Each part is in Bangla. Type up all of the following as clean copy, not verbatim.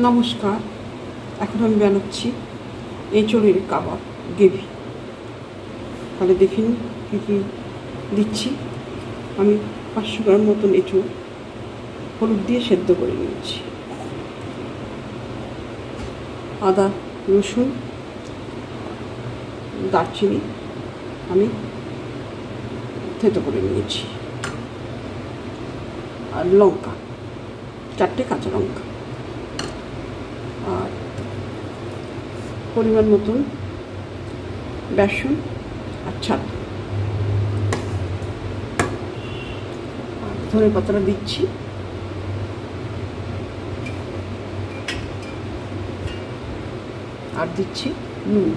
নমস্কার। এখন আমি বানাচ্ছি এঁচোড়ের কাবাব গ্রেভি। তাহলে দেখিন কী কী দিচ্ছি। আমি 500 গ্রাম মতন এঁচোড় হলুদ দিয়ে সেদ্ধ করে নিয়েছি। আদা, রসুন, দারচিনি আমি থেতো করে নিয়েছি, আর লঙ্কা 4টে কাঁচা লঙ্কা, আর পরিমাণ মতন বেসন আর ছাতু, আর ধনে পাতাটা দিচ্ছি, আর দিচ্ছি নুন।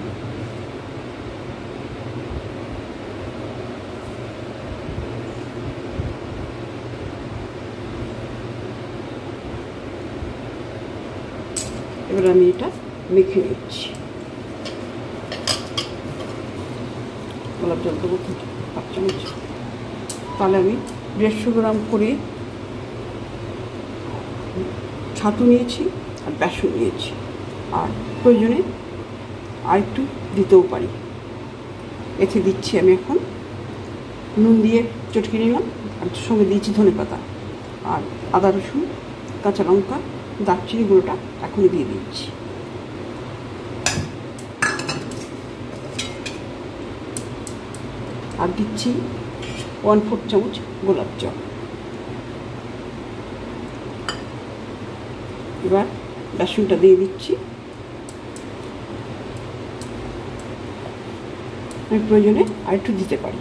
এবার আমি এটা মেখে নিচ্ছি। গোলাপ জল দেবো 5 চামচ। তাহলে আমি 150 গ্রাম করে ছাতু নিয়েছি আর বেসন নিয়েছি, আর প্রয়োজনে আর একটু দিতেও পারি। এতে দিচ্ছি আমি এখন নুন দিয়ে চটকে নিলাম, আর সঙ্গে দিয়েছি ধনে পাতা আর আদা, রসুন, কাঁচা লঙ্কা, দারচিনি গুঁড়োটা এখনই দিয়ে দিচ্ছি। আর দিচ্ছি 1/4 চামচ গোলাপ জল। এবার বেসনটা দিয়ে দিচ্ছি। আমি প্রয়োজনে আর একটু দিতে পারি।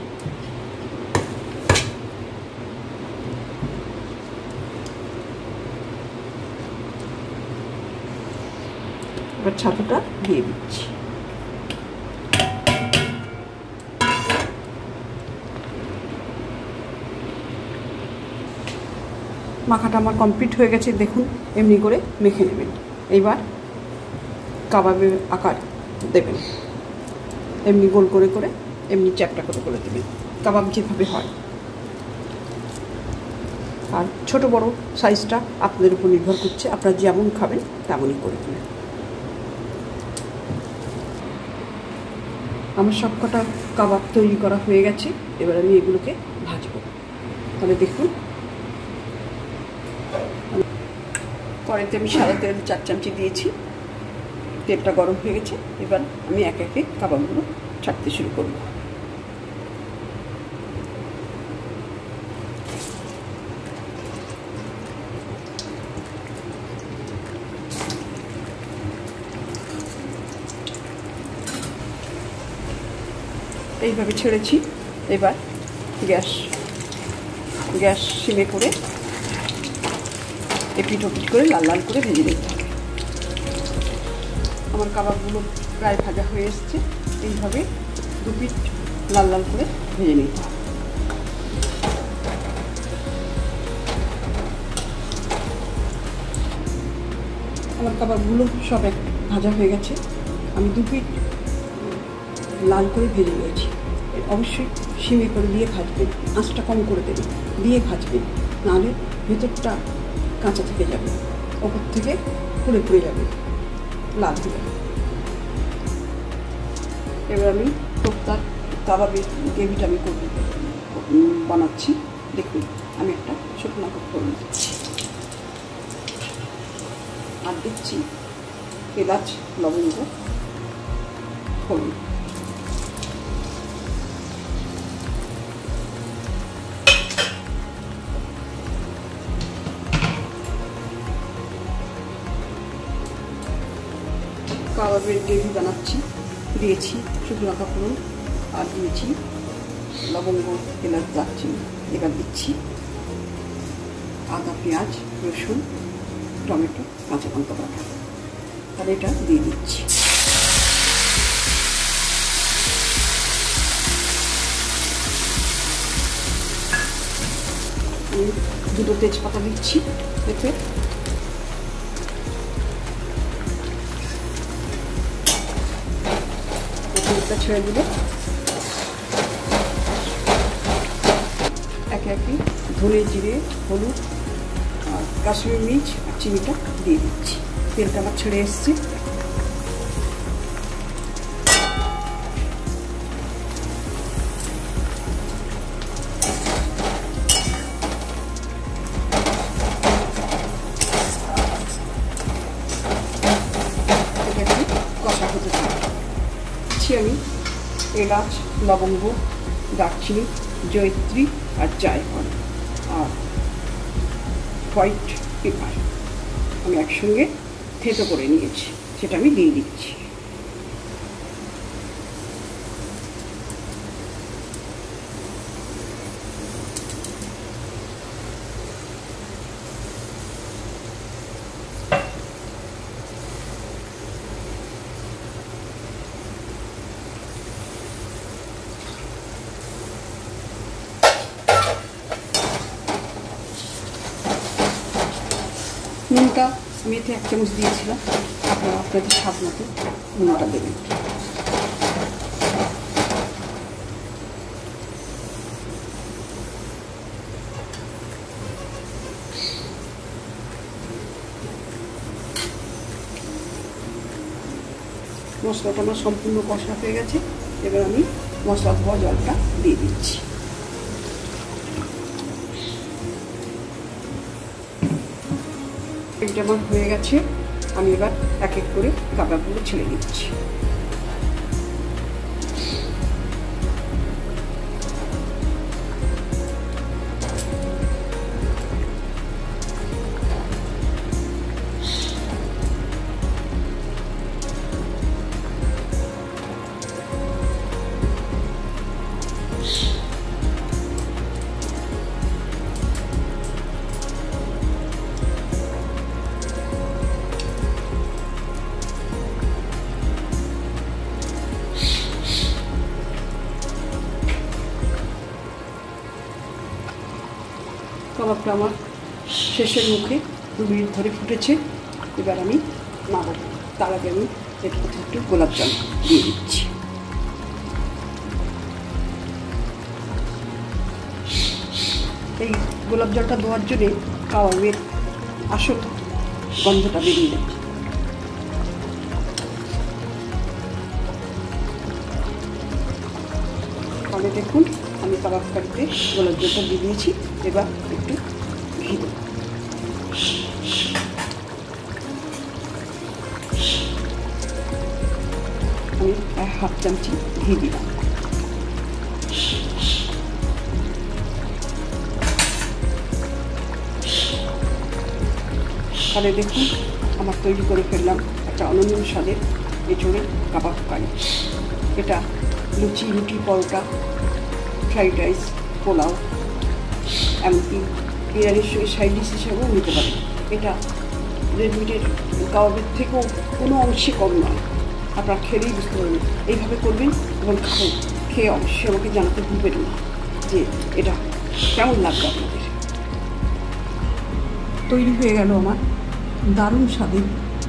এবার ছাতুটা দিয়ে দিচ্ছি। মাখাটা আমার কমপ্লিট হয়ে গেছে, দেখুন এমনি করে মেখে নেবেন। এইবার কাবাবের আকার দেবেন, এমনি গোল করে করে, এমনি চ্যাপটা করে করে দেবেন, কাবাব যেভাবে হয়। আর ছোট বড় সাইজটা আপনাদের উপর নির্ভর করছে, আপনারা যেমন খাবেন তেমনই করে দেবেন। আমার সবকটা কাবাব তৈরি করা হয়ে গেছে। এবার আমি এগুলোকে ভাজবো। তাহলে দেখুন, কড়াইতে আমি সাদা তেল 4 চামচি দিয়েছি। তেলটা গরম হয়ে গেছে। এবার আমি একে একে কাবাবগুলো ছাড়তে শুরু করব। এইভাবে ছেড়েছি। এবার গ্যাস সিমে করে এপিট ওপিট করে লাল লাল করে ভেজে নিতে হবে। আমার কাবাবগুলো প্রায় ভাজা হয়ে এসছে। এইভাবে 2 পিঠ লাল লাল করে ভেজে নিতে হবে। আমার কাবাবগুলো সব ভাজা হয়ে গেছে। আমি 2 পিঠ লাল করে ভেজে নিয়েছি। অবশ্যই সিমে করে দিয়ে ভাজবেন, আঁচটা কম করে দেবেন, দিয়ে ভাজবেন, নাহলে ভেতরটা কাঁচা থেকে যাবে, ওপর থেকে পুড়ে পুড়ে যাবে, লাল হয়ে যাবে। এবার আমি কোপ্তার কাবাবের গ্রেভিটা আমি বানাচ্ছি। দেখুন, আমি একটা শুকনো ফোড়ন দিচ্ছি, আর দিচ্ছি এলাচ, লবঙ্গ, ফোড়ন। কাবাবের গ্রেভি বানাচ্ছি। দিয়েছি শুকনো লঙ্কা ফোড়ন, আর দিয়েছি লবঙ্গ, এলাচ, দারচিনি। এবার দিচ্ছি আদা, পেঁয়াজ, রসুন, টমেটো, কাঁচা লঙ্কা বাটা। তাহলে এটা দিয়ে দিচ্ছি। আমি 2টো তেজপাতা দিচ্ছি। এতে ছেড়ে দিলে একে একে ধনে, জিরে, হলুদ, আর কাশ্মীরি মির্চ আর চিনিটা দিয়ে দিচ্ছি। তেলটা আমার ছেড়ে এসছে। কষা হতে থাকছি। আমি এলাচ, লবঙ্গ, দারচিনি, জয়িত্রী আর জায়ফল আর হোয়াইট পেপার আমি একসঙ্গে থেতো করে নিয়েছি, সেটা আমি দিয়ে দিচ্ছি। নুনটা আমি এতে 1 চামচ দিয়েছিলাম, আপনারা আপনাদের স্বাদ মতো নুনটা দেবেন। মশলাটা আমার সম্পূর্ণ কষা হয়ে গেছে। এবার আমি মশলা ধোয়া জলটা দিয়ে দিচ্ছি। এটা আমার হয়ে গেছে। আমি এবার এক এক করে কাবাবগুলো ছেড়ে দিচ্ছি। কাবাবটা আমার শেষের মুখে 2 মিনিট ধরে ফুটেছে। এবার আমি নামাবো। তার আগে আমি একটু গোলাপ জল দিয়ে দিচ্ছি। এই গোলাপ জলটা দেওয়ার জন্যে কাবাবের আসল গন্ধটা বেরিয়ে যায়। তাহলে দেখুন আমি কাবাব কারিতে গোলাপ জলটা দিয়ে দিয়েছি। এবার একটু ঘি দেব। আমি 1/2 চামচি ঘি দিলাম। তাহলে দেখুন আমার তৈরি করে ফেললাম একটা অনন্য স্বাদের এঁচোড়ের কাবাব কারি। এটা লুচি, রুটি, পরোটা, ফ্রাইড রাইস, পোলাও, এমনকি বিরিয়ানির সঙ্গে সাইড ডিশ হিসেবেও নিতে পারে। এটা রেডিমেডের কাবাবের থেকেও কোনো অংশে কম নয়। আপনারা খেলেই বুঝতে পারবেন। এইভাবে করবেন এবং খাবেন। খেয়ে অবশ্যই আমাকে জানাতে ভুলবেন না যে এটা কেমন লাগবে আপনাদের। তৈরি হয়ে গেল আমার দারুণ স্বাদের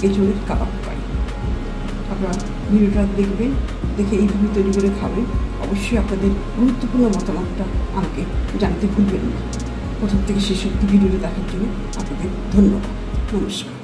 এঁচোড়ের কাবাব কারি। আপনারা ভিডিওটা দেখবেন, দেখে এইভাবে তৈরি করে খাবেন। অবশ্যই আপনাদের গুরুত্বপূর্ণ মতামতটা আমাকে জানাতে ভুলবেন না। প্রথম থেকে শেষ অবধি ভিডিওটি দেখার জন্য আপনাদের ধন্যবাদ। নমস্কার।